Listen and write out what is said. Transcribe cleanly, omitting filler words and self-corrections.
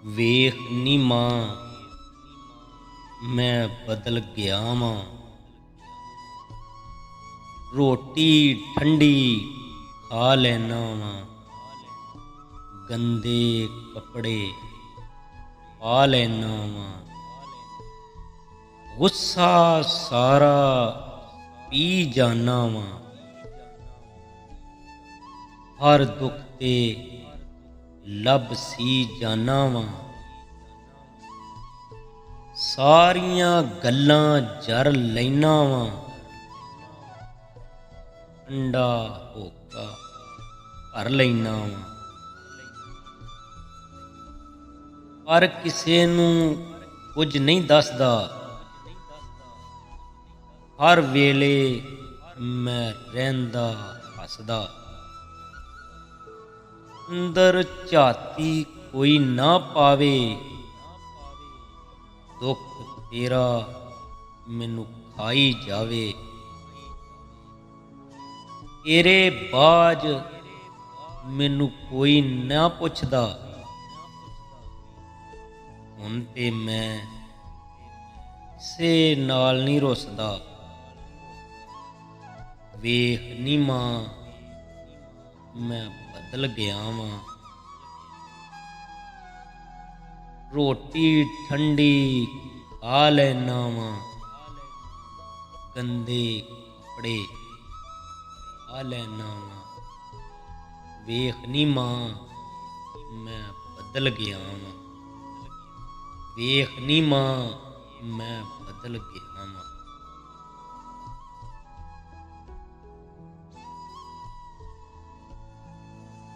ਵੇਖ ਨੀ ਮਾਂ मैं बदल गया वां। रोटी ठंडी खा लेना वां, गंदे कपड़े पा लेना वां, गुस्सा सारा पी जाना वां, हर दुख ते लब सी जाना वां, सारियां गल्लां जर लैना वां, ठंडा होका भर लैना वां, पर किसे नूं कुछ नहीं दसदा, हर वेले मैं रहिंदा हसदा, अंदर झाती कोई ना पावे, दुख तेरा मैनू खाई जावे, तेरे बाज मैनू कोई ना पुछदा, हुण ते मैं किसे नाल नहीं रुसदा। वेख नी मां मैं बदल गया वां, रोटी ठंडी खा लेना वां, गंदे कपड़े पा लेना वां। वेख नी मां मैं बदल गया वां, वेख नी मां मैं बदल गया वां।